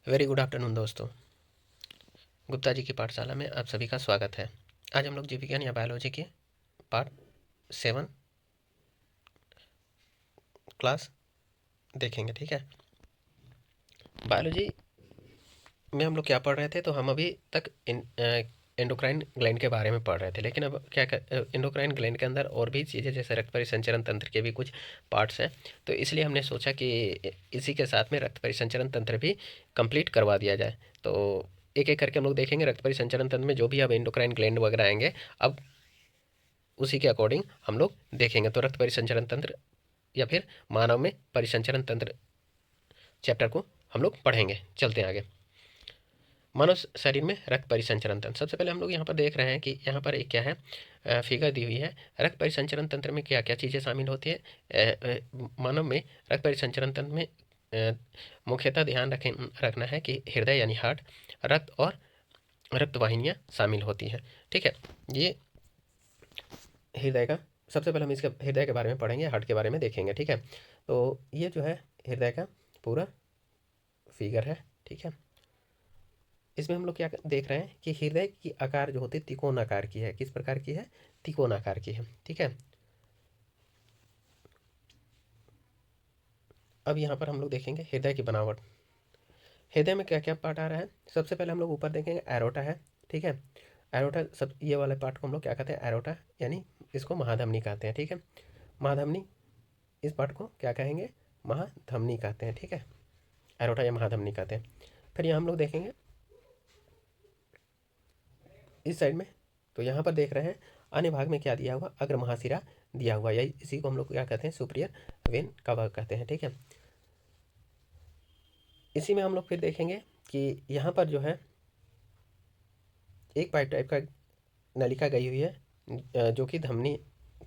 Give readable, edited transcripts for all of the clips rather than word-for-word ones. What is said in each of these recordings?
Very good afternoon दोस्तों। गुप्ता जी की पाठशाला में आप सभी का स्वागत है। आज हम लोग जीव विज्ञान या बायोलॉजी के पार्ट 7 क्लास देखेंगे। ठीक है, बायोलॉजी में हम लोग क्या पढ़ रहे थे, तो हम अभी तक एंडोक्राइन ग्लैंड के बारे में पढ़ रहे थे। लेकिन अब क्या एंडोक्राइन ग्लैंड के अंदर और भी चीज़ें जैसे रक्त परिसंचरण तंत्र के भी कुछ पार्ट्स हैं, तो इसलिए हमने सोचा कि इसी के साथ में रक्त परिसंचरण तंत्र भी कंप्लीट करवा दिया जाए। तो एक एक करके हम लोग देखेंगे रक्त परिसंचरण तंत्र में जो भी अब एंडोक्राइन ग्लैंड वगैरह आएंगे, अब उसी के अकॉर्डिंग हम लोग देखेंगे। तो रक्त परिसंचरण तंत्र या फिर मानव में परिसंचरण तंत्र चैप्टर को हम लोग पढ़ेंगे। चलते हैं आगे। मानव शरीर में रक्त परिसंचरण तंत्र, सबसे पहले हम लोग यहाँ पर देख रहे हैं कि यहाँ पर एक क्या है, फिगर दी हुई है। रक्त परिसंचरण तंत्र में क्या क्या चीज़ें शामिल होती है। मानव में रक्त परिसंचरण तंत्र में मुख्यतः ध्यान रखना है कि हृदय यानी हार्ट, रक्त और रक्त वाहिनियाँ शामिल होती हैं। ठीक है, ये हृदय का, सबसे पहले हम इसके हृदय के बारे में पढ़ेंगे, हार्ट के बारे में देखेंगे। ठीक है, तो ये जो है हृदय का पूरा फिगर है। ठीक है, इसमें हम लोग क्या देख रहे हैं कि हृदय की आकार जो होती है त्रिकोण आकार की है। किस प्रकार की है? त्रिकोण आकार की है। ठीक है, अब यहाँ पर हम लोग देखेंगे हृदय की बनावट। हृदय में क्या क्या पार्ट आ रहा है, सबसे पहले हम लोग ऊपर देखेंगे एरोटा है। ठीक है, एरोटा, सब ये वाले पार्ट को हम लोग क्या कहते हैं? एरोटा, यानी इसको महाधमनी कहते हैं। ठीक है, महाधमनी, इस पार्ट को क्या कहेंगे? महाधमनी कहते हैं। ठीक है, एरोटा या महाधमनी कहते हैं। फिर यहाँ हम लोग देखेंगे इस साइड में, तो यहाँ पर देख रहे हैं अन्य भाग में क्या दिया हुआ? अग्र महाशिरा दिया हुआ, या इसी को हम लोग क्या कहते हैं? सुपीरियर वेन का भाग कहते हैं। ठीक है, इसी में हम लोग फिर देखेंगे कि यहाँ पर जो है एक पाइप टाइप का नलिका गई हुई है, जो कि धमनी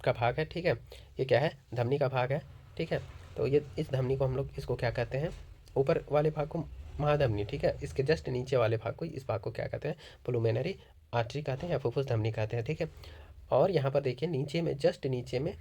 का भाग है। ठीक है, ये क्या है? धमनी का भाग है। ठीक है, तो ये इस धमनी को हम लोग इसको क्या कहते हैं? ऊपर वाले भाग को महाधमनी, ठीक है, इसके जस्ट नीचे वाले भाग को, इस भाग को क्या कहते हैं? प्लूमेनरी आर्टरी कहते हैं या फुफ्फुस धमनी कहते हैं। ठीक है, और यहाँ पर देखिए नीचे में, जस्ट नीचे में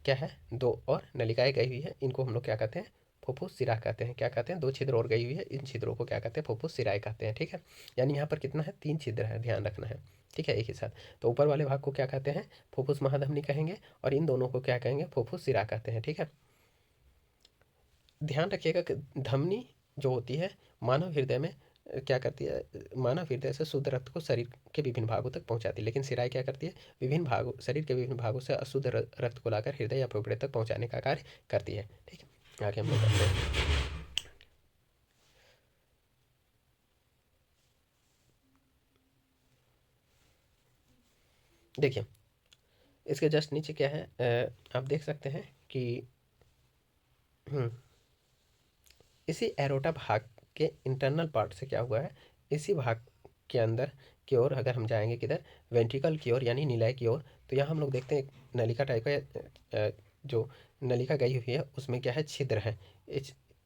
क्या है? दो और नलिकाएं गई हुई है, इनको हम लोग क्या कहते हैं? फुफ्फुस सिरा कहते हैं। क्या कहते हैं? दो छिद्र और गई हुई है, इन छिद्रों को क्या कहते हैं? फुफ्फुस सिराएं कहते हैं। ठीक है, यानी यहाँ पर कितना है? 3 छिद्र है, ध्यान रखना है। ठीक है, एक ही साथ। तो ऊपर वाले भाग को क्या कहते हैं? फुफ्फुस महाधमनी कहेंगे, और इन दोनों को क्या कहेंगे? फुफ्फुस सिरा कहते हैं। ठीक है, ध्यान रखिएगा कि धमनी जो होती है मानव हृदय में क्या करती है? मानव हृदय से शुद्ध रक्त को शरीर के विभिन्न भागों तक पहुंचाती है, लेकिन सिराएं क्या करती है? विभिन्न भागों, शरीर के विभिन्न भागों से अशुद्ध रक्त को लाकर हृदय या फेफड़े तक पहुंचाने का कार्य करती है। ठीक है, आगे हम लोग करते हैं। देखिए, इसके जस्ट नीचे क्या है? आप देख सकते हैं कि हम्म, इसी एरोटा भाग के इंटरनल पार्ट से क्या हुआ है? इसी भाग के अंदर की ओर अगर हम जाएंगे, किधर? वेंट्रिकल की ओर, यानी निलय की ओर, तो यहाँ हम लोग देखते हैं नलिका टाइप का, जो नलिका गई हुई है उसमें क्या है? छिद्र है।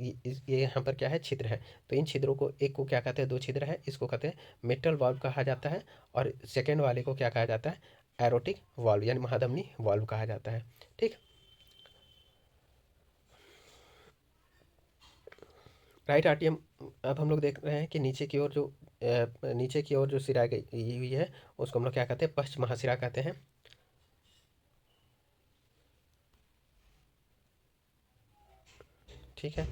ये यहाँ पर क्या है? छिद्र है। तो इन छिद्रों को, एक को क्या कहते हैं? दो छिद्र है, इसको कहते हैं मिट्रल वाल्व कहा जाता है, और सेकेंड वाले को क्या कहा जाता है? एरोटिक वाल्व, यानी महाधमनी वाल्व कहा जाता है। ठीक, राइट आर्टियम। अब हम लोग देख रहे हैं कि नीचे की ओर जो नीचे की ओर जो सिरा गई हुई है, उसको हम लोग क्या कहते हैं? पश्च महाशिरा कहते हैं। ठीक है,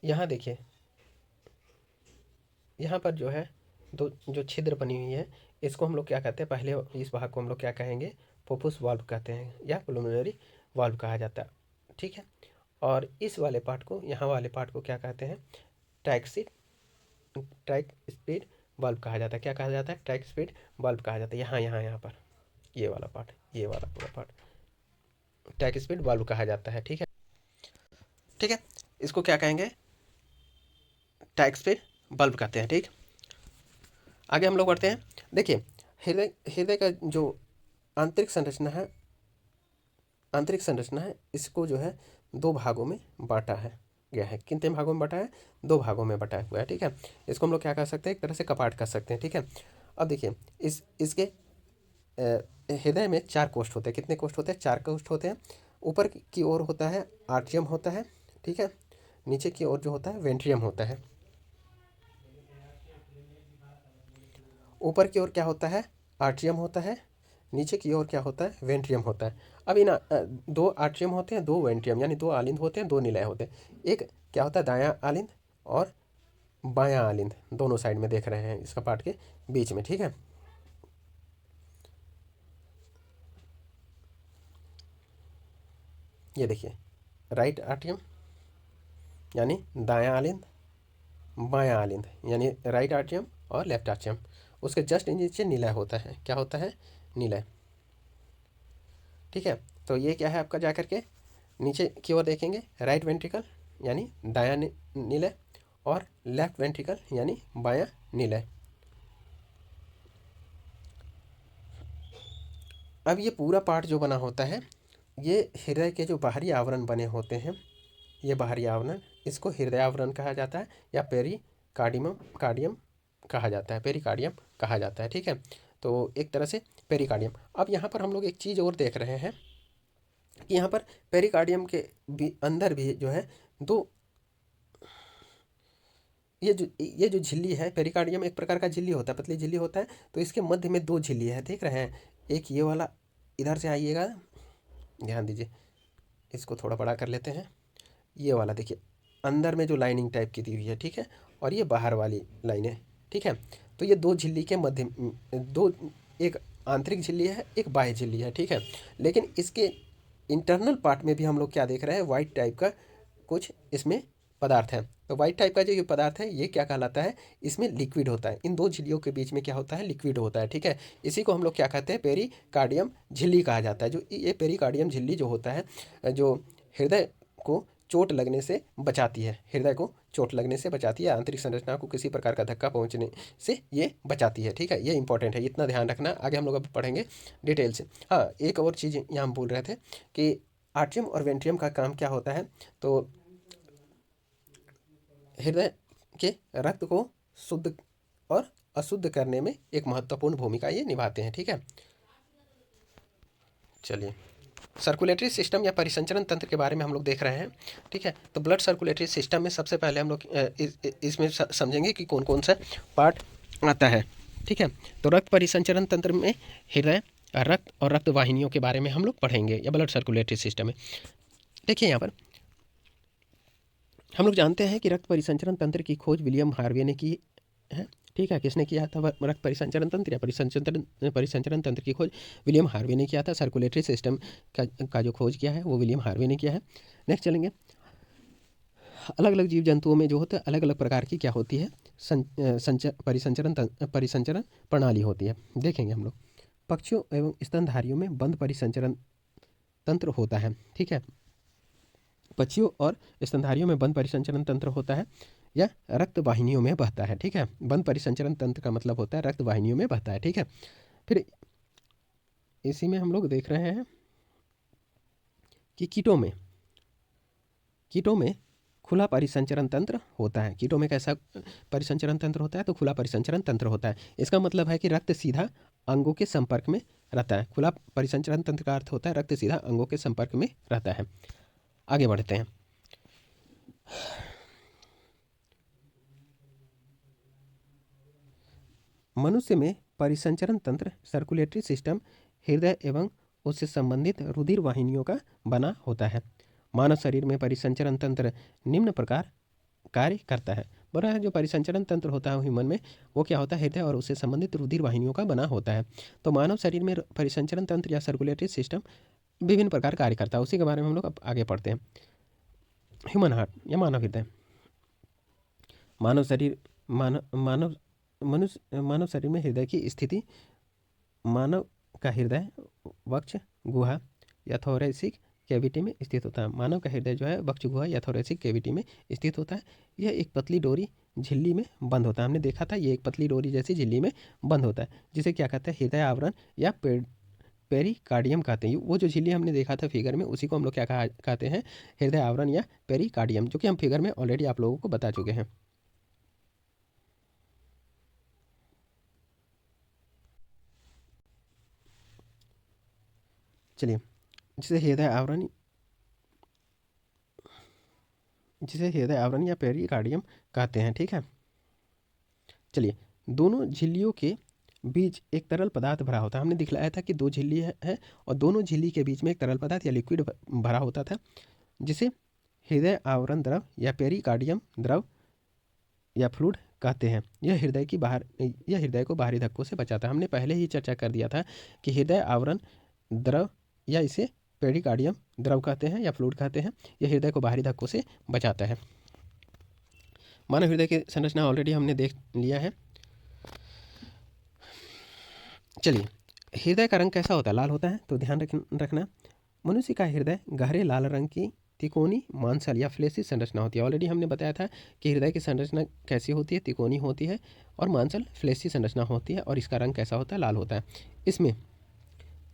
यहाँ देखिए, यहाँ पर जो है दो जो छिद्र बनी हुई है, इसको हम लोग क्या कहते हैं? पहले इस भाग को हम लोग क्या कहेंगे? फुफ्फुस वाल्व कहते हैं, या प्लुमिनरी वाल्व कहा जाता है। ठीक है, और इस वाले पार्ट को, यहाँ वाले पार्ट को क्या कहते हैं? ट्रैक्सिड ट्रैक स्पीड बल्ब कहा जाता है। क्या कहा जाता है? ट्रैक स्पीड बल्ब कहा जाता है। यहाँ पर ये वाला पार्ट, ये वाला पूरा पार्ट ट्रैक स्पीड बल्ब कहा जाता है। ठीक है, ठीक है, इसको क्या कहेंगे? ट्रैक स्पीड बल्ब कहते हैं। ठीक, आगे हम लोग बढ़ते हैं। देखिए, हृदय हृदय का जो आंतरिक संरचना है, आंतरिक संरचना है, इसको जो है दो भागों में बांटा है गया है। कितने भागों में बांटा है? दो भागों में बांटा हुआ है। ठीक है, इसको हम लोग क्या कर सकते हैं? एक तरह से कपाट कर सकते हैं। ठीक है, अब देखिए, इसके हृदय में 4 कोष्ठ होते हैं। कितने कोष्ठ होते हैं? 4 कोष्ठ होते हैं। ऊपर की ओर होता है आर्ट्रियम होता है। ठीक है। नीचे की ओर जो होता है वेंट्रियम होता है। ऊपर की ओर क्या होता है, आर्ट्रियम होता है। नीचे की ओर क्या होता है, वेंट्रियम होता है। अब इन दो आर्ट्रियम होते हैं, दो वेंट्रियम, यानी दो आलिंद होते हैं, दो निलय होते हैं। एक क्या होता है, दायां आलिंद और बायां आलिंद, दोनों साइड में देख रहे हैं इसका पार्ट के बीच में, ठीक है। ये देखिए, राइट आर्ट्रियम यानी दायां आलिंद, बायां आलिंद यानी राइट आर्ट्रियम और लेफ्ट आर्ट्रियम। उसके जस्ट नीचे निलय होता है। क्या होता है, निलय, ठीक है। तो ये क्या है आपका, जा करके नीचे की ओर देखेंगे, राइट वेंट्रिकल यानी दायां निलय और लेफ्ट वेंट्रिकल यानी बायां निलय। अब ये पूरा पार्ट जो बना होता है, ये हृदय के जो बाहरी आवरण बने होते हैं, ये बाहरी आवरण, इसको हृदय आवरण कहा जाता है या पेरिकार्डियम कार्डियम कहा जाता है, पेरिकार्डियम कहा जाता है, ठीक है। तो एक तरह से पेरिकार्डियम। अब यहाँ पर हम लोग एक चीज़ और देख रहे हैं कि यहाँ पर पेरिकार्डियम के भी अंदर भी जो है दो, ये जो झिल्ली है, पेरिकार्डियम एक प्रकार का झिल्ली होता है, पतली झिल्ली होता है। तो इसके मध्य में दो झिल्ली है, देख रहे हैं। एक ये वाला, इधर से आइएगा, ध्यान दीजिए, इसको थोड़ा बड़ा कर लेते हैं। ये वाला देखिए, अंदर में जो लाइनिंग टाइप की दी हुई है, ठीक है, और ये बाहर वाली लाइनें, ठीक है। तो ये दो झिल्ली के मध्य, दो, एक आंतरिक झिल्ली है, एक बाह्य झिल्ली है, ठीक है। लेकिन इसके इंटरनल पार्ट में भी हम लोग क्या देख रहे हैं, वाइट टाइप का कुछ इसमें पदार्थ है। तो वाइट टाइप का जो ये पदार्थ है, ये क्या कहलाता है, इसमें लिक्विड होता है। इन दो झिल्लियों के बीच में क्या होता है, लिक्विड होता है, ठीक है। इसी को हम लोग क्या कहते हैं, पेरिकार्डियम झिल्ली कहा जाता है। जो ये पेरिकार्डियम झिल्ली जो होता है, जो हृदय को चोट लगने से बचाती है, हृदय को चोट लगने से बचाती है, आंतरिक संरचना को किसी प्रकार का धक्का पहुंचने से ये बचाती है, ठीक है। ये इंपॉर्टेंट है, इतना ध्यान रखना, आगे हम लोग अब पढ़ेंगे डिटेल से। हाँ, एक और चीज़ यहाँ हम बोल रहे थे कि आर्ट्रियम और वेंट्रियम का काम क्या होता है, तो हृदय के रक्त को शुद्ध और अशुद्ध करने में एक महत्वपूर्ण भूमिका ये निभाते हैं, ठीक है। चलिए, सर्कुलेटरी सिस्टम या परिसंचरण तंत्र के बारे में हम लोग देख रहे हैं, ठीक है। तो ब्लड सर्कुलेटरी सिस्टम में सबसे पहले हम लोग इसमें समझेंगे कि कौन कौन सा पार्ट आता है, ठीक है। तो रक्त परिसंचरण तंत्र में हृदय, रक्त और रक्त वाहिनियों के बारे में हम लोग पढ़ेंगे, या ब्लड सर्कुलेटरी सिस्टम में। देखिए यहाँ पर हम लोग जानते हैं कि रक्त परिसंचरण तंत्र की खोज विलियम हार्वे ने की है, ठीक है। किसने किया था रक्त परिसंचरण तंत्र या परिसंचरण तंत्र की खोज विलियम हार्वे ने किया था। सर्कुलेटरी सिस्टम का जो खोज किया है वो विलियम हार्वे ने किया है। नेक्स्ट चलेंगे, अलग अलग जीव जंतुओं में जो होता है अलग अलग प्रकार की क्या होती है, परिसंचरण प्रणाली होती है, देखेंगे हम लोग। पक्षियों एवं स्तनधारियों में बंद परिसंचरण तंत्र होता है, ठीक है। पक्षियों और स्तनधारियों में बंद परिसंचरण तंत्र होता है या रक्त वाहिनियों में बहता है, ठीक है। बंद परिसंचरण तंत्र का मतलब होता है रक्त वाहिनियों में बहता है, ठीक है। फिर इसी में हम लोग देख रहे हैं कि कीटों में खुला परिसंचरण तंत्र होता है। कीटों में कैसा परिसंचरण तंत्र होता है, तो खुला परिसंचरण तंत्र होता है। इसका मतलब है कि रक्त सीधा अंगों के संपर्क में रहता है। खुला परिसंचरण तंत्र का अर्थ होता है रक्त सीधा अंगों के संपर्क में रहता है। आगे बढ़ते हैं। मनुष्य में परिसंचरण तंत्र, सर्कुलेटरी सिस्टम, हृदय एवं उससे संबंधित रुधिर वाहिनियों का बना होता है। मानव शरीर में परिसंचरण तंत्र निम्न प्रकार कार्य करता है। बोला है जो परिसंचरण तंत्र होता है ह्यूमन में, वो क्या होता है, हृदय और उससे संबंधित रुधिर वाहिनियों का बना होता है। तो मानव शरीर में परिसंचरण तंत्र या सर्कुलेटरी सिस्टम विभिन्न प्रकार कार्य करता है, उसी के बारे में हम लोग अब आगे पढ़ते हैं। ह्यूमन हार्ट या मानव हृदय। मानव शरीर मानव मानव मनुष्य मानव शरीर में हृदय की स्थिति, मानव का हृदय वक्ष गुहा या थोरेसिक कैविटी में स्थित होता है। मानव का हृदय जो है वक्ष गुहा या थोरेसिक कैविटी में स्थित होता है। यह एक पतली डोरी झिल्ली में बंद होता है। हमने देखा था ये एक पतली डोरी जैसी झिल्ली में बंद होता है, जिसे क्या कहते हैं, हृदय आवरण या पेरिकार्डियम कहते हैं। वो जो झिल्ली हमने देखा था फिगर में, उसी को हम लोग क्या कहते हैं, हृदय आवरण या पेरिकार्डियम, जो कि हम फिगर में ऑलरेडी आप लोगों को बता चुके हैं। चलिए, जिसे हृदय आवरण जिसे हृदय आवरण या पेरिकार्डियम कहते हैं। ठीक है, चलिए, दोनों झिल्लियों के बीच एक तरल पदार्थ भरा होता है। हमने दिखलाया था कि दो झिल्ली है और दोनों झिल्ली के बीच में एक तरल पदार्थ या लिक्विड भरा होता था, जिसे हृदय आवरण द्रव या पेरिकार्डियम द्रव या फ्लूइड कहते हैं। यह हृदय को बाहरी धक्कों से बचाता है। हमने पहले ही चर्चा कर दिया था कि हृदय आवरण द्रव या इसे पेरिकार्डियम द्रव कहते हैं या फ्लूइड कहते हैं। यह हृदय को बाहरी धक्कों से बचाता है। मानव हृदय की संरचना ऑलरेडी हमने देख लिया है। चलिए, हृदय का रंग कैसा होता है? लाल होता है। तो ध्यान रखना, मनुष्य का हृदय गहरे लाल रंग की तिकोनी मांसल या फ्लेसी संरचना होती है। ऑलरेडी हमने बताया था कि हृदय की संरचना कैसी होती है, तिकोनी होती है और मांसल फ्लेसी संरचना होती है, और इसका रंग कैसा होता है? लाल होता है। इसमें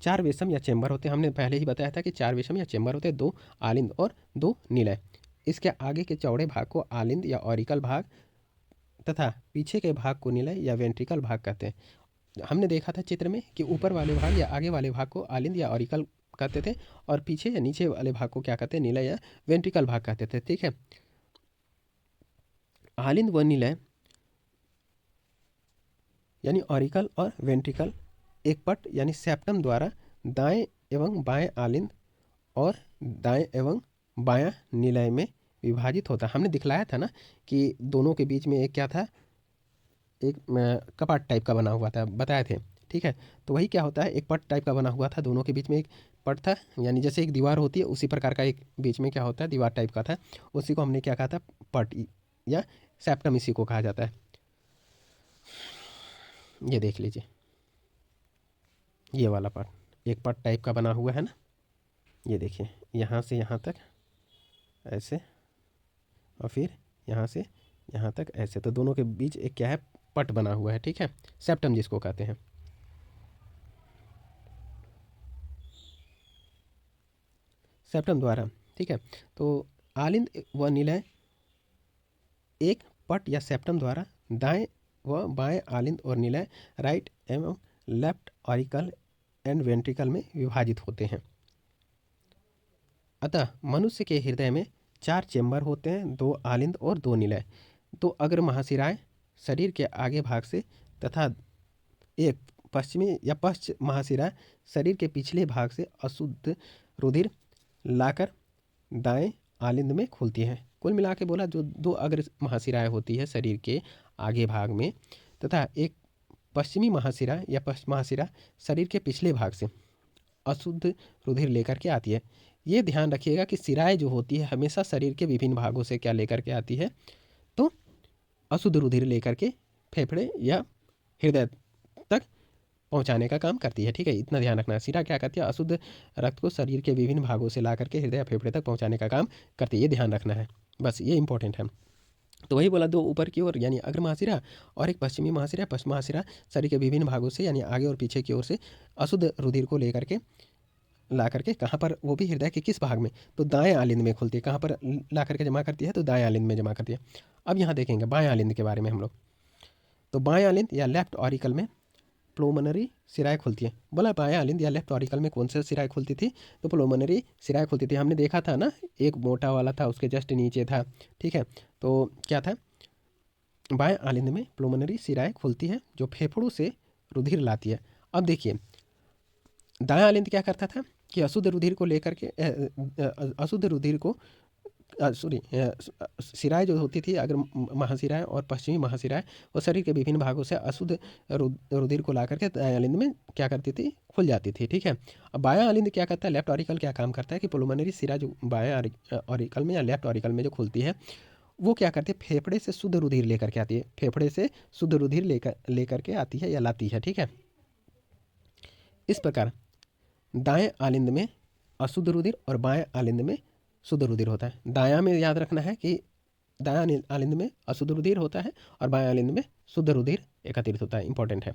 4 वेशम या चेंबर होते हैं। हमने पहले ही बताया था कि 4 वेशम या चेंबर होते हैं, 2 आलिंद और 2 निलय। इसके आगे के चौड़े भाग को आलिंद या ऑरिकल भाग तथा पीछे के भाग को निलय या वेंट्रिकल भाग कहते हैं। हमने देखा था चित्र में कि ऊपर वाले भाग या आगे वाले भाग को आलिंद या ऑरिकल कहते थे, और पीछे या नीचे वाले भाग को क्या कहते हैं? निलय या वेंट्रिकल भाग कहते थे। ठीक है, आलिंद व निलय यानी ऑरिकल और वेंट्रिकल एक पट यानी सेप्टम द्वारा दाएं एवं बाएं आलिंद और दाएं एवं बायां निलय में विभाजित होता है। हमने दिखलाया था ना कि दोनों के बीच में एक क्या था? एक कपाट टाइप का बना हुआ था, बताए थे। ठीक है, तो वही क्या होता है? एक पट टाइप का बना हुआ था, दोनों के बीच में एक पट था, यानी जैसे एक दीवार होती है उसी प्रकार का एक बीच में क्या होता है? दीवार टाइप का था। उसी को हमने क्या कहा था? पट या सेप्टम इसी को कहा जाता है। ये देख लीजिए, ये वाला पट एक पट टाइप का बना हुआ है ना। ये देखिए, यहाँ से यहाँ तक ऐसे और फिर यहाँ से यहाँ तक ऐसे, तो दोनों के बीच एक क्या है? पट बना हुआ है। ठीक है, सेप्टम जिसको कहते हैं। सेप्टम द्वारा, ठीक है, तो आलिंद व निलय एक पट या सेप्टम द्वारा दाएं व बाएं आलिंद और निलय राइट एवं लेफ्ट ऑरिकल एंड वेंट्रिकल में विभाजित होते हैं। अतः मनुष्य के हृदय में 4 चेंबर होते हैं, 2 आलिंद और 2 निलय। 2 अग्र महाशिराएं शरीर के आगे भाग से तथा एक पश्चिमी या पश्च महाशिरा शरीर के पिछले भाग से अशुद्ध रुधिर लाकर दाएं आलिंद में खुलती है। कुल मिला के बोला, जो 2 अग्र महाशिराएं होती है शरीर के आगे भाग में तथा एक पश्चिमी महाशिरा या पश्च महाशिरा शरीर के पिछले भाग से अशुद्ध रुधिर लेकर के आती है। ये ध्यान रखिएगा कि शिराएं जो होती है हमेशा शरीर के विभिन्न भागों से क्या लेकर के आती है? तो अशुद्ध रुधिर लेकर के फेफड़े या हृदय तक पहुंचाने का काम करती है। ठीक है, इतना ध्यान रखना। शिरा क्या करती है? अशुद्ध रक्त को शरीर के विभिन्न भागों से ला करके हृदय फेफड़े तक पहुंचाने का काम करती है। ये ध्यान रखना है, बस ये इंपॉर्टेंट है। तो वही बोला, 2 ऊपर की ओर यानी अग्र महाशिरा और एक पश्चिमी महाशिरा। पश्चिम महाशिरा शरीर के विभिन्न भागों से यानी आगे और पीछे की ओर से अशुद्ध रुधिर को लेकर के ला करके कहाँ पर? वो भी हृदय के किस भाग में? तो दाएं आलिंद में खुलती है। कहाँ पर ला करके जमा करती है? तो दाएं आलिंद में जमा करती है। अब यहाँ देखेंगे बाएं आलिंद के बारे में हम लोग। तो बाएं आलिंद या लेफ्ट ऑरिकल में प्लोमनरी सिराएं खुलती है। बोला बाएं आलिंद या लेफ्ट ऑरिकल में कौन से सिराएं खुलती थी? तो प्लोमनरी सिराएं खुलती थी। हमने देखा था ना, एक मोटा वाला था, उसके जस्ट नीचे था। ठीक है, तो क्या था? बाएं आलिंद में प्लोमनरी सिराएं खुलती है जो फेफड़ों से रुधिर लाती है। अब देखिए, दायां आलिंद क्या करता था कि अशुद्ध रुधिर को लेकर के अशुद्ध रुधिर को सॉरी सिराएं जो होती थी अगर महाशिराएं और पश्चिमी महाशिराएं, वो शरीर के विभिन्न भागों से अशुद्ध रुधिर को ला करके दायां आलिंद में क्या करती थी? खुल जाती थी। ठीक है, अब बायां आलिंद क्या करता है? लेफ्ट ऑरिकल क्या काम करता है कि पुलमोनरी सिरा जो बायां ऑरिकल में या लेफ्ट ऑरिकल में जो खुलती है, वो क्या करती है? फेफड़े से शुद्ध रुधिर लेकर के आती है। फेफड़े से शुद्ध रुधिर लेकर के आती है या लाती है। ठीक है, इस प्रकार दाएं आलिंद में अशुद्ध रुधिर और बाएं आलिंद में शुद्ध रुधिर होता है। दायां में याद रखना है कि दायां आलिंद में अशुद्ध रुधिर होता है और बाएं आलिंद में शुद्ध रुधिर एकत्रित होता है। इंपॉर्टेंट है।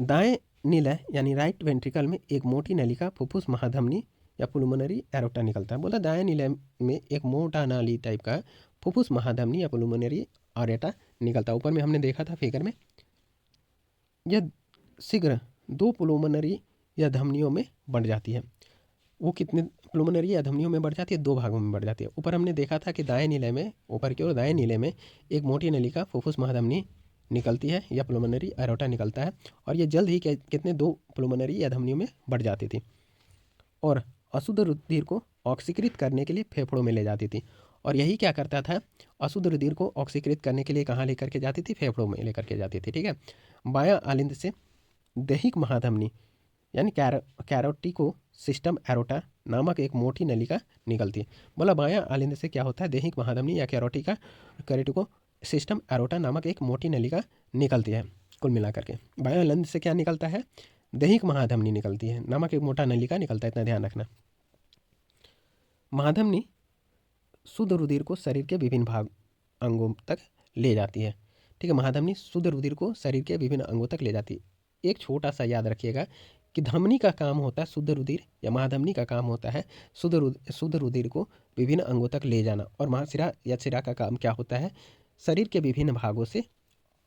दाएं निलय यानी राइट वेंट्रिकल में एक मोटी नलिका फुफ्फुस महाधमनी या पुलमोनरी एरोटा निकलता है। बोला दाएं निलय में एक मोटा नाली टाइप का फुफ्फुस महाधमनी या पुलमोनरी एरोटा निकलता है। ऊपर में हमने देखा था फिगर में, यह शीघ्र 2 पुलमोनरी या धमनियों में बंट जाती है। वो कितने प्लुमिनरी या धमनियों में बढ़ जाती है? 2 भागों में बढ़ जाती है। ऊपर हमने देखा था कि दाएं नीले में, ऊपर की ओर दाएं नीले में एक मोटी नलिका फुफ्फुस महाधमनी निकलती है या प्लुमिनरी एरोटा निकलता है, और ये जल्द ही कितने 2 प्लुमिनरी या धमनियों में बढ़ जाती थी और अशुद्ध रुधिर को ऑक्सीकृत करने के लिए फेफड़ों में ले जाती थी। और यही क्या करता था, अशुद्ध रुधिर को ऑक्सीकृत करने के लिए कहाँ लेकर के जाती थी? फेफड़ों में लेकर के जाती थी। ठीक है। बायां आलिंद से दैहिक महाधमनी यानी कैरोटिको सिस्टम एरोटा नामक एक मोटी नलिका निकलती है। बोला बायां आलिंद से क्या होता है? दैहिक महाधमनी या कैरोटिको सिस्टम एरोटा नामक एक मोटी नलिका निकलती है। कुल मिलाकर के बायां आलिंद से क्या निकलता है? दैहिक महाधमनी निकलती है नामक एक मोटा नलिका निकलता है, इतना ध्यान रखना। महाधमनी शुद्ध रुधिर को शरीर के विभिन्न भाग अंगों तक ले जाती है। ठीक है, महाधमनी शुद्ध रुधिर को शरीर के विभिन्न अंगों तक ले जाती है। एक छोटा सा याद रखिएगा कि धमनी का काम होता है शुद्ध रुधिर, या महाधमनी का काम होता है शुद्ध रुधिर को विभिन्न अंगों तक ले जाना, और महाशिरा या शिरा का काम क्या होता है? शरीर के विभिन्न भागों से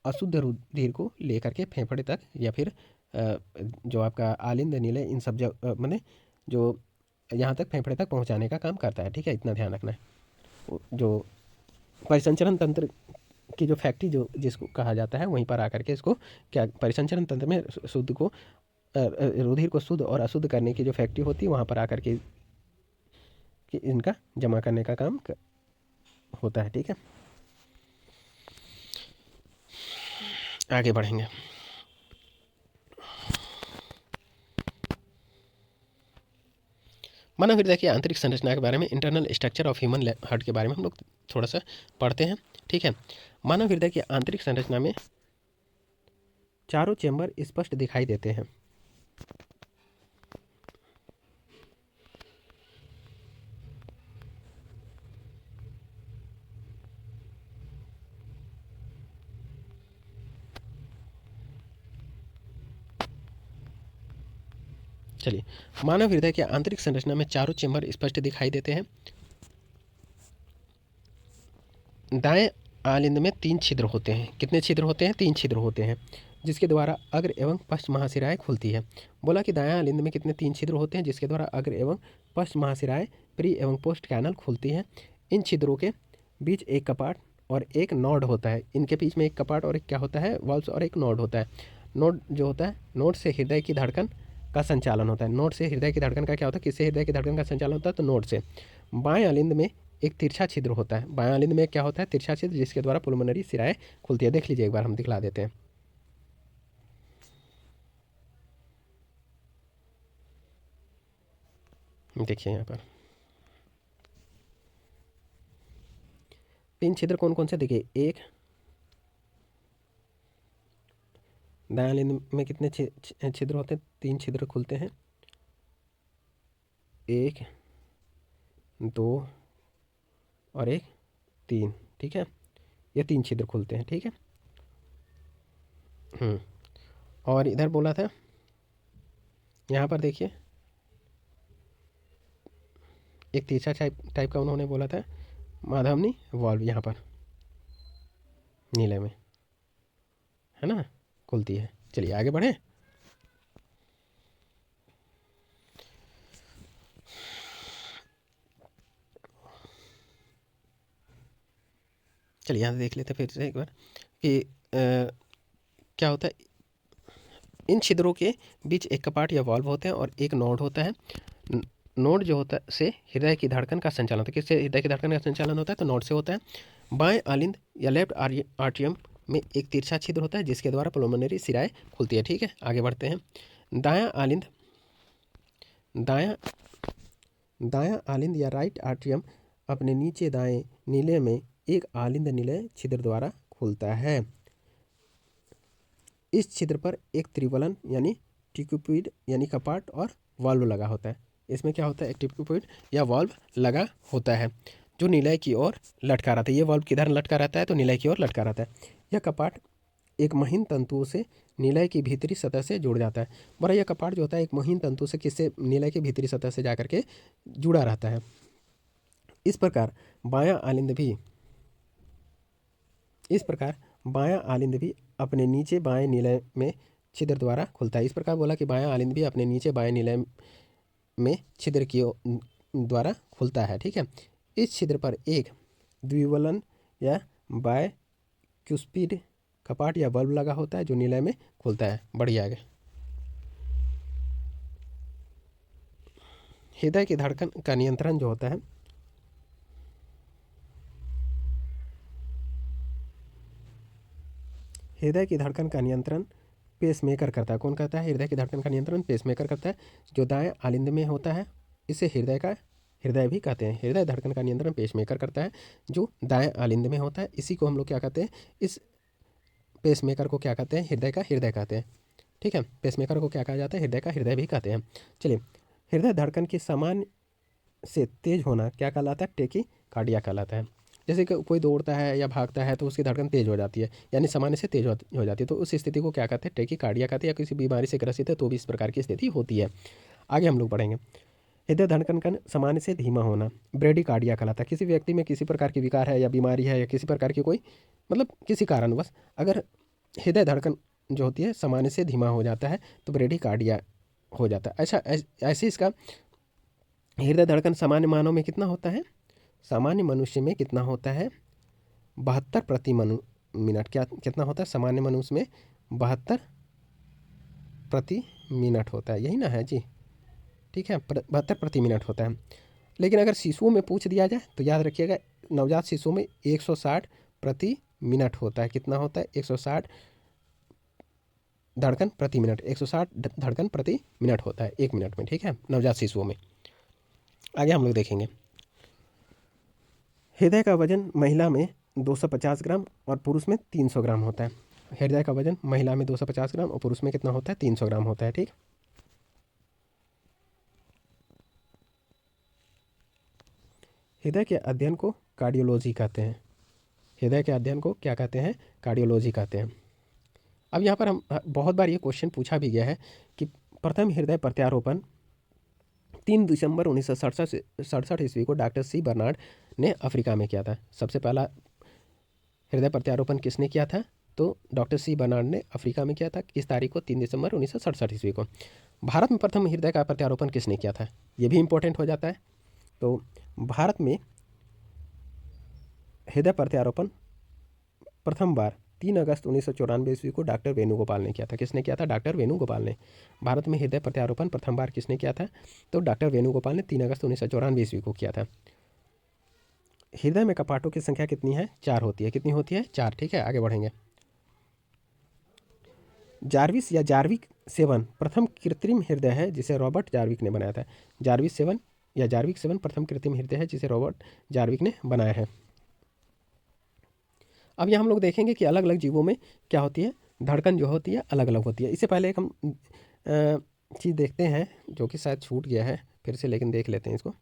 अशुद्ध रुधिर को लेकर के फेफड़े तक या फिर जो आपका आलिंद नीले इन सब मैंने जो यहाँ तक फेफड़े तक पहुँचाने का काम करता है। ठीक है, इतना ध्यान रखना है। जो परिसंचरण तंत्र की जो फैक्ट्री जो जिसको कहा जाता है, वहीं पर आकर के इसको क्या परिसंचरण तंत्र में शुद्ध को रुधिर को शुद्ध और अशुद्ध करने की जो फैक्ट्री होती है, वहाँ पर आकर के इनका जमा करने का काम होता है। ठीक है, आगे बढ़ेंगे। मानव हृदय की आंतरिक संरचना के बारे में, internal structure of human heart के बारे में हम लोग थोड़ा सा पढ़ते हैं। ठीक है, मानव हृदय की आंतरिक संरचना में चारों चेंबर स्पष्ट दिखाई देते हैं। चलिए, मानव हृदय की आंतरिक संरचना में चारों चेंबर स्पष्ट दिखाई देते हैं। दाएं आलिंद में 3 छिद्र होते हैं। कितने छिद्र होते हैं? 3 छिद्र होते हैं, जिसके द्वारा अग्र एवं पश्च महाशिराएं खुलती है। बोला कि दायां आलिंद में कितने 3 छिद्र होते हैं, जिसके द्वारा अग्र एवं पश्च महाशिराएं प्री एवं पोस्ट कैनल खुलती हैं। इन छिद्रों के बीच एक कपाट और एक नोड होता है। इनके बीच में एक कपाट और एक क्या होता है? वाल्व्स और एक नोड होता है। नोड जो होता है, नोड से हृदय की धड़कन का संचालन होता है। नोड से हृदय की धड़कन का क्या होता है? किससे हृदय की धड़कन का संचालन होता है? तो नोड से। बाएं आलिंद में एक तिरछा छिद्र होता है। बाएं आलिंद में क्या होता है? तिरछा छिद्र, जिसके द्वारा पुलमोनरी शिराएं खुलती है। देख लीजिए एक बार, हम दिखला देते हैं। देखिए यहाँ पर 3 छिद्र कौन कौन से? देखिए, एक दाएं आलिंद में कितने छिद्र होते हैं? 3 छिद्र खुलते हैं, 1 2 और 1 3। ठीक है, ये 3 छिद्र खुलते हैं। ठीक है, और इधर बोला था, यहाँ पर देखिए एक तीसरा टाइप का उन्होंने बोला था, माधवनी वॉल्व यहाँ पर नीले में, है ना, खुलती है। चलिए आगे बढ़े। चलिए यहाँ देख लेते फिर से एक बार कि क्या होता है। इन छिद्रों के बीच एक कपाट या वॉल्व होते हैं और एक नोड होता है। नोड जो होता है से हृदय की धड़कन का संचालन होता है। किससे हृदय की धड़कन का संचालन होता है? तो नोड से होता है। बाएं आलिंद या लेफ्ट आर्टियम में एक तिरछा छिद्र होता है, जिसके द्वारा पुलमोनरी शिराएं खुलती है। ठीक है, आगे बढ़ते हैं। दायां आलिंद दायां आलिंद या राइट आर्टियम अपने नीचे दाएं नीले में एक आलिंद नीले छिद्र द्वारा खुलता है। इस छिद्र पर एक त्रिवलन यानी टिक्यूपिड यानी कपाट और वाल्व लगा होता है। इसमें क्या होता है? एक टिक्यूपिड या वाल्व लगा होता है, जो नीलय की ओर लटका रहता है। ये वाल्व किधर लटका रहता है? तो नीलय की ओर लटका रहता है। यह कपाट एक महीन तंतुओं से नीलय की भीतरी सतह से जुड़ जाता है। बड़ा यह कपाट जो होता है एक महीन तंतु से किससे? नीलय की भीतरी सतह से जाकर के जुड़ा रहता है। इस प्रकार बायां आलिंद भी अपने नीचे बाएं नीलय में छिद्र द्वारा खुलता है। इस प्रकार बोला कि बायां आलिंद भी अपने नीचे बाएं नीलय में छिद्र की द्वारा खुलता है। ठीक है, इस छिद्र पर एक द्विवलन या बायक्युस्पिड कपाट या बल्ब लगा होता है जो निलय में खुलता है। बढ़िया आगे। हृदय की धड़कन का नियंत्रण जो होता है, हृदय की धड़कन का नियंत्रण पेसमेकर करता है। कौन करता है? हृदय की धड़कन का नियंत्रण पेसमेकर करता है, जो दाएं आलिंद में होता है। इसे हृदय भी कहते हैं। हृदय धड़कन का नियंत्रण पेसमेकर करता है जो दाएं आलिंद में होता है। इसी को हम लोग क्या कहते हैं? इस पेसमेकर को क्या कहते हैं? हृदय का हृदय कहते हैं। ठीक है, पेसमेकर को क्या कहा जाता है? हृदय का हृदय भी कहते हैं। चलिए, हृदय धड़कन की सामान्य से तेज होना क्या कहलाता है? टेकीकार्डिया कहलाता है। जैसे कि कोई दौड़ता है या भागता है तो उसकी धड़कन तेज हो जाती है, यानी सामान्य से तेज हो जाती है, तो उस स्थिति को क्या कहते हैं? टेकीकार्डिया कहते हैं। या किसी बीमारी से ग्रसित है तो भी इस प्रकार की स्थिति होती है। आगे हम लोग बढ़ेंगे। हृदय धड़कन का सामान्य से धीमा होना ब्रेडिकार्डिया कहलाता है। किसी व्यक्ति में किसी प्रकार की विकार है या बीमारी है या किसी प्रकार की कोई मतलब किसी कारणवश अगर हृदय धड़कन जो होती है सामान्य से धीमा हो जाता है तो ब्रेडिकार्डिया हो जाता है। अच्छा, ऐसे इसका हृदय धड़कन सामान्य मानव में कितना होता है? सामान्य मनुष्य में कितना होता है? 72 प्रति मिनट। क्या कितना होता है? सामान्य मनुष्य में 72 प्रति मिनट होता है। यही ना है जी? ठीक है, 72 प्रति मिनट होता है। लेकिन अगर शिशुओं में पूछ दिया जाए तो याद रखिएगा, नवजात शिशुओं में 160 प्रति मिनट होता है। कितना होता है? 160 धड़कन प्रति मिनट। 160 धड़कन प्रति मिनट होता है 1 मिनट में। ठीक है, नवजात शिशुओं में। आगे हम लोग देखेंगे। हृदय का वजन महिला में 250 ग्राम और पुरुष में 300 ग्राम होता है। हृदय का वजन महिला में 250 ग्राम और पुरुष में कितना होता है? 300 ग्राम होता है। ठीक, हृदय के अध्ययन को कार्डियोलॉजी कहते हैं। हृदय के अध्ययन को क्या कहते हैं? कार्डियोलॉजी कहते हैं। अब यहाँ पर हम बहुत बार ये क्वेश्चन पूछा भी गया है कि प्रथम हृदय प्रत्यारोपण 3 दिसंबर 1967 ईस्वी को डॉक्टर सी बर्नार्ड ने अफ्रीका में किया था। सबसे पहला हृदय प्रत्यारोपण किसने किया था? तो डॉक्टर सी बर्नार्ड ने अफ्रीका में किया था। किस तारीख को? 3 दिसंबर 1967 ईस्वी को। भारत में प्रथम हृदय का प्रत्यारोपण किसने किया था? ये भी इंपॉर्टेंट हो जाता है। तो भारत में हृदय प्रत्यारोपण प्रथम बार 3 अगस्त 1994 ईस्वी को डॉक्टर वेणुगोपाल ने किया था। किसने किया था? डॉक्टर वेणुगोपाल ने। भारत में हृदय प्रत्यारोपण प्रथम बार किसने किया था? तो डॉक्टर वेणुगोपाल ने 3 अगस्त 1994 ईस्वी को किया था। हृदय में कपाटों की संख्या कितनी है? 4 होती है। कितनी होती है? 4। ठीक है, आगे बढ़ेंगे। जार्विस या जार्विक 7 प्रथम कृत्रिम हृदय है जिसे रॉबर्ट जार्विक ने बनाया था। जार्विस 7 या जार्विक 7 प्रथम कृत्रिम हृदय है जिसे रॉबर्ट जार्विक ने बनाया है। अब यहाँ हम लोग देखेंगे कि अलग अलग जीवों में क्या होती है? धड़कन जो होती है अलग अलग होती है। इससे पहले एक हम चीज़ देखते हैं जो कि शायद छूट गया है फिर से, लेकिन देख लेते हैं इसको।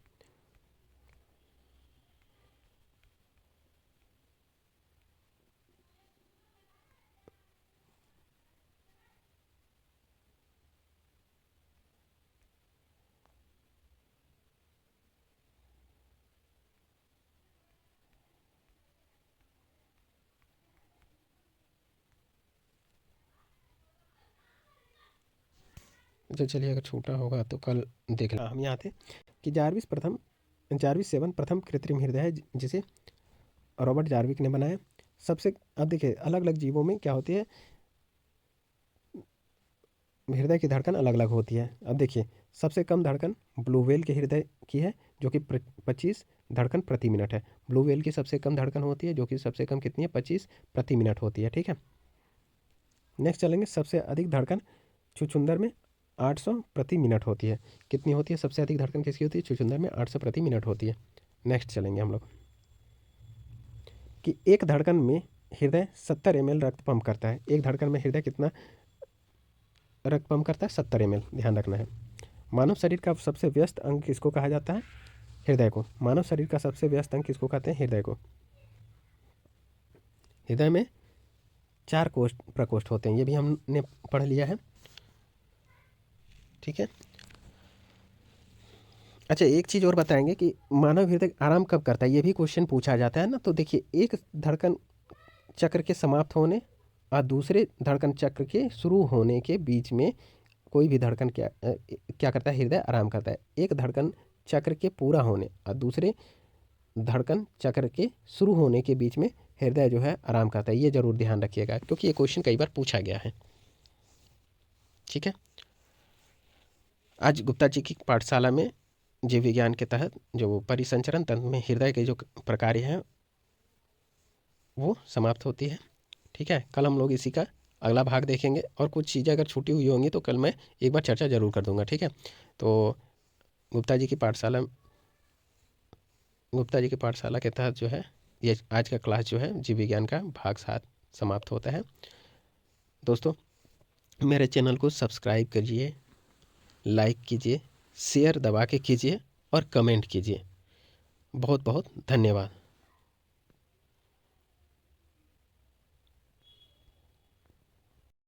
तो चलिए, अगर छूटा होगा तो कल देख लें। हम यहाँ थे कि जार्विस 7 प्रथम कृत्रिम हृदय है जिसे रॉबर्ट जार्विक ने बनाया। सबसे अब देखिए, अलग अलग जीवों में क्या होती है? हृदय की धड़कन अलग अलग होती है। अब देखिए, सबसे कम धड़कन ब्लू व्हेल के हृदय की है जो कि 25 धड़कन प्रति मिनट है। ब्लू व्हेल की सबसे कम धड़कन होती है जो कि सबसे कम कितनी है? 25 प्रति मिनट होती है। ठीक है, नेक्स्ट चलेंगे। सबसे अधिक धड़कन छुछुंदर में 800 प्रति मिनट होती है। कितनी होती है? सबसे अधिक धड़कन किसकी होती है? छुछुंदर में 800 प्रति मिनट होती है। नेक्स्ट चलेंगे हम लोग कि एक धड़कन में हृदय 70 ml रक्त पंप करता है। एक धड़कन में हृदय कितना रक्त पंप करता है? 70 ml। ध्यान रखना है। मानव शरीर का सबसे व्यस्त अंग किसको कहा जाता है? हृदय को। मानव शरीर का सबसे व्यस्त अंग किसको कहते हैं? हृदय को। हृदय में 4 प्रकोष्ठ होते हैं, ये भी हमने पढ़ लिया है। ठीक है, अच्छा, एक चीज़ और बताएंगे कि मानव हृदय आराम कब करता है, ये भी क्वेश्चन पूछा जाता है ना। तो देखिए, एक धड़कन चक्र के समाप्त होने और दूसरे धड़कन चक्र के शुरू होने के बीच में कोई भी धड़कन क्या करता है, हृदय आराम करता है। एक धड़कन चक्र के पूरा होने और दूसरे धड़कन चक्र के शुरू होने के बीच में हृदय जो है आराम करता है। ये जरूर ध्यान रखिएगा, क्योंकि ये क्वेश्चन कई बार पूछा गया है। ठीक है, आज गुप्ता जी की पाठशाला में जीव विज्ञान के तहत जो परिसंचरण तंत्र में हृदय के जो प्रकार हैं वो समाप्त होती है। ठीक है, कल हम लोग इसी का अगला भाग देखेंगे, और कुछ चीज़ें अगर छूटी हुई होंगी तो कल मैं एक बार चर्चा जरूर कर दूंगा। ठीक है, तो गुप्ता जी की पाठशाला के तहत जो है ये आज का क्लास जो है जीव विज्ञान का भाग 7 समाप्त होता है। दोस्तों, मेरे चैनल को सब्सक्राइब करिए, लाइक कीजिए, शेयर दबा के कीजिए और कमेंट कीजिए। बहुत बहुत धन्यवाद।